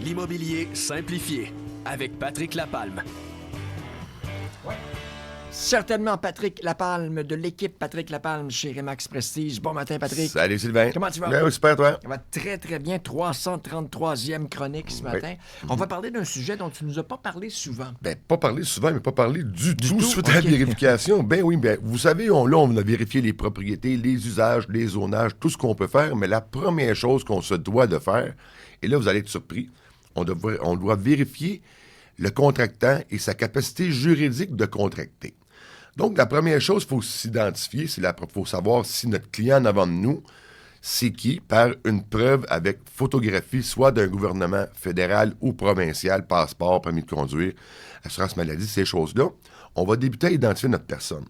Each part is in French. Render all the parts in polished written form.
L'immobilier simplifié avec Patrick Lapalme. Certainement Patrick Lapalme de l'équipe Patrick Lapalme chez Remax Prestige. Bon matin, Patrick. Salut Sylvain. Comment tu vas? Bien, oui, super, toi. Ça va très, très bien. 333e chronique ce matin. On va parler d'un sujet dont tu nous as pas parlé souvent. Ben, pas parler souvent, mais pas parler du tout suite à la OK. vérification. Ben oui, ben, vous savez, on a vérifié les propriétés, les usages, les zonages, tout ce qu'on peut faire, mais la première chose qu'on se doit de faire, et là, vous allez être surpris, on doit vérifier le contractant et sa capacité juridique de contracter. Donc, la première chose, il faut s'identifier, faut savoir si notre client en avant de nous, c'est qui, par une preuve avec photographie, soit d'un gouvernement fédéral ou provincial, passeport, permis de conduire, assurance maladie, ces choses-là. On va débuter à identifier notre personne.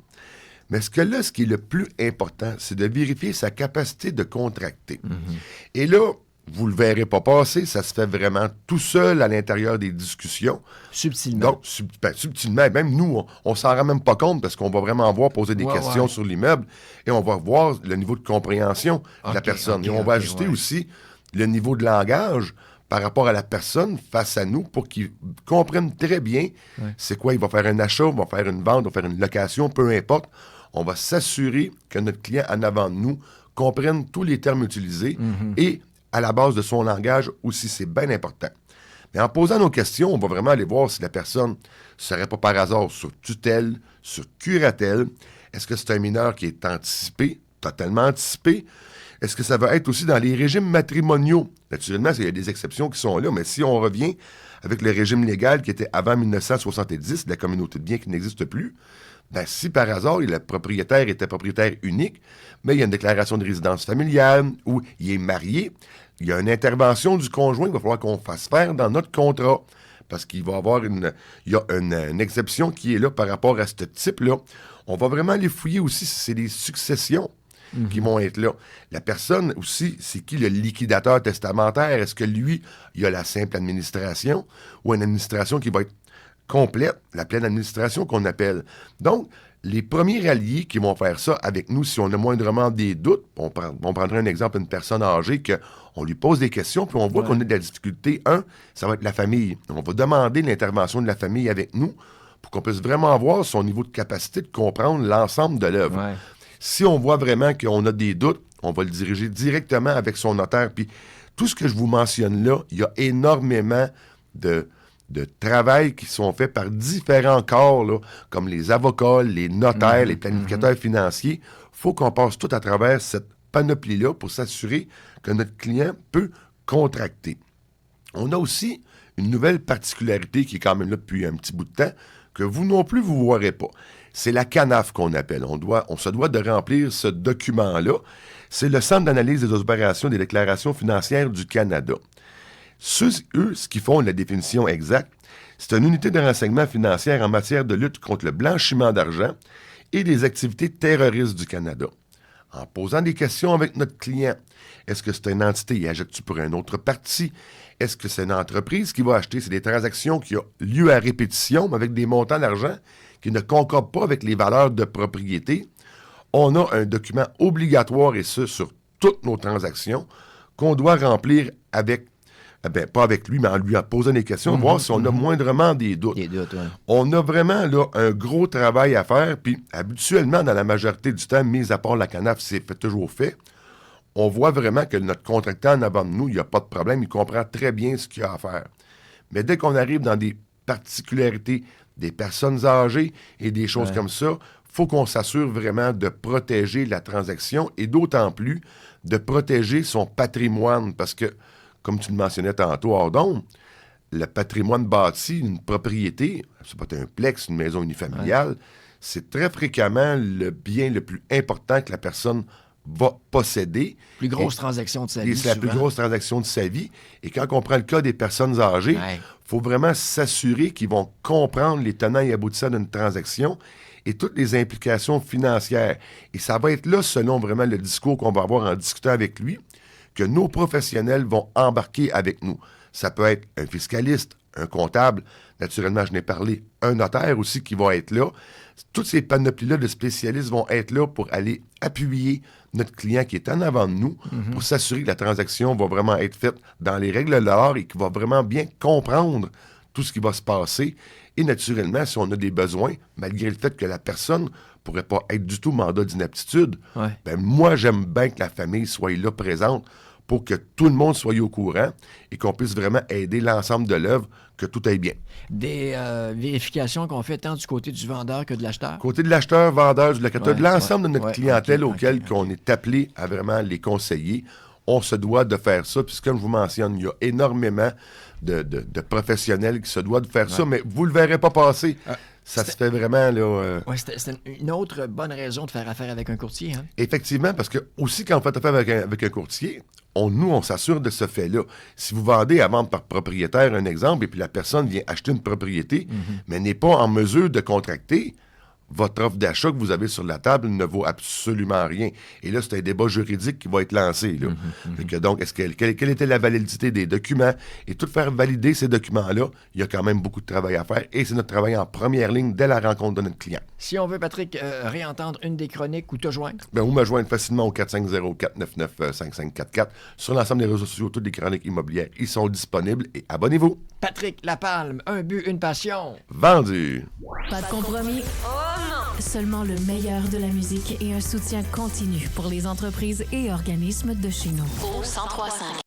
Mais ce qui est le plus important, c'est de vérifier sa capacité de contracter. Et là, vous le verrez pas passer, ça se fait vraiment tout seul à l'intérieur des discussions. Subtilement. Donc, subtilement, même nous, on s'en rend même pas compte parce qu'on va vraiment poser des questions sur l'immeuble et on va voir le niveau de compréhension de la personne. Et on va ajuster aussi le niveau de langage par rapport à la personne face à nous pour qu'ils comprennent très bien c'est quoi. Il va faire un achat, il va faire une vente, il va faire une location, peu importe. On va s'assurer que notre client en avant de nous comprenne tous les termes utilisés et à la base de son langage aussi, c'est bien important. Mais en posant nos questions, on va vraiment aller voir si la personne ne serait pas par hasard sur tutelle, sur curatelle. Est-ce que c'est un mineur qui est anticipé, totalement anticipé? Est-ce que ça va être aussi dans les régimes matrimoniaux? Naturellement, il y a des exceptions qui sont là, mais si on revient avec le régime légal qui était avant 1970, la communauté de biens qui n'existe plus, ben, si par hasard, le propriétaire était propriétaire unique, mais il y a une déclaration de résidence familiale ou il est marié, il y a une intervention du conjoint qu'il va falloir qu'on fasse faire dans notre contrat. Parce qu'il va y avoir une exception qui est là par rapport à ce type-là. On va vraiment les fouiller aussi si c'est des successions qui vont être là. La personne aussi, c'est qui le liquidateur testamentaire? Est-ce que lui, il a la simple administration ou une administration qui va être complète, la pleine administration qu'on appelle. Donc, les premiers alliés qui vont faire ça avec nous, si on a moindrement des doutes, on prendrait un exemple d'une personne âgée qu'on lui pose des questions, puis on voit qu'on a de la difficulté. Ça va être la famille. On va demander l'intervention de la famille avec nous pour qu'on puisse vraiment voir son niveau de capacité de comprendre l'ensemble de l'œuvre. Ouais. Si on voit vraiment qu'on a des doutes, on va le diriger directement avec son notaire. Puis tout ce que je vous mentionne là, il y a énormément de travail qui sont faits par différents corps, là, comme les avocats, les notaires, les planificateurs financiers. Il faut qu'on passe tout à travers cette panoplie-là pour s'assurer que notre client peut contracter. On a aussi une nouvelle particularité qui est quand même là depuis un petit bout de temps, que vous non plus, vous ne verrez pas. C'est la CANAF qu'on appelle. On se doit de remplir ce document-là. C'est le Centre d'analyse des opérations des déclarations financières du Canada. Eux, ce qu'ils font, la définition exacte, c'est une unité de renseignement financier en matière de lutte contre le blanchiment d'argent et des activités terroristes du Canada. En posant des questions avec notre client, est-ce que c'est une entité, il achète-tu pour un autre parti? Est-ce que c'est une entreprise qui va acheter? C'est des transactions qui ont lieu à répétition, mais avec des montants d'argent qui ne concordent pas avec les valeurs de propriété. On a un document obligatoire, et ce, sur toutes nos transactions, qu'on doit remplir avec pas avec lui, mais en lui posant des questions, voir si on a moindrement des doutes. Des doutes, ouais. On a vraiment là un gros travail à faire, puis habituellement, dans la majorité du temps, mis à part la CANAF, c'est toujours fait, on voit vraiment que notre contractant en avant de nous, il n'y a pas de problème, il comprend très bien ce qu'il y a à faire. Mais dès qu'on arrive dans des particularités des personnes âgées et des choses comme ça, il faut qu'on s'assure vraiment de protéger la transaction et d'autant plus de protéger son patrimoine, parce que comme tu le mentionnais tantôt, hors d'onde, le patrimoine bâti, une propriété, c'est pas un plex, une maison unifamiliale, c'est très fréquemment le bien le plus important que la personne va posséder. Plus grosse transaction de sa vie, c'est la plus souvent. grosse transaction de sa vie. Et quand on prend le cas des personnes âgées, il faut vraiment s'assurer qu'ils vont comprendre les tenants et aboutissants d'une transaction et toutes les implications financières. Et ça va être là, selon vraiment le discours qu'on va avoir en discutant avec lui, que nos professionnels vont embarquer avec nous. Ça peut être un fiscaliste, un comptable, naturellement, je n'ai parlé, un notaire aussi qui va être là. Toutes ces panoplies-là de spécialistes vont être là pour aller appuyer notre client qui est en avant de nous pour s'assurer que la transaction va vraiment être faite dans les règles de l'art et qu'il va vraiment bien comprendre tout ce qui va se passer. Et naturellement, si on a des besoins, malgré le fait que la personne ne pourrait pas être du tout mandat d'inaptitude, ben moi, j'aime bien que la famille soit là présente pour que tout le monde soit au courant et qu'on puisse vraiment aider l'ensemble de l'œuvre, que tout aille bien. Des vérifications qu'on fait tant du côté du vendeur que de l'acheteur? Côté de l'acheteur, vendeur, du locateur, de l'ensemble de notre clientèle auquel on est appelé à vraiment les conseiller, on se doit de faire ça. Puis comme je vous mentionne, il y a énormément de professionnels qui se doivent de faire ça, mais vous ne le verrez pas passer. Ça se fait vraiment, là... C'est une autre bonne raison de faire affaire avec un courtier, hein? Effectivement, parce que aussi, quand on fait affaire avec un courtier, on s'assure de ce fait-là. Si vous vendez à vendre par propriétaire, un exemple, et puis la personne vient acheter une propriété, mais n'est pas en mesure de contracter, votre offre d'achat que vous avez sur la table ne vaut absolument rien. Et là, c'est un débat juridique qui va être lancé. Là. Donc, quelle était la validité des documents? Et tout faire valider ces documents-là, il y a quand même beaucoup de travail à faire. Et c'est notre travail en première ligne dès la rencontre de notre client. Si on veut, Patrick, réentendre une des chroniques ou te joindre? Bien, vous me joignez facilement au 450-499-5544. Sur l'ensemble des réseaux sociaux, toutes les chroniques immobilières, ils sont disponibles. Et abonnez-vous. Patrick Lapalme, un but, une passion. Vendu. Pas de compromis. Seulement le meilleur de la musique et un soutien continu pour les entreprises et organismes de chez nous. Au 103.5.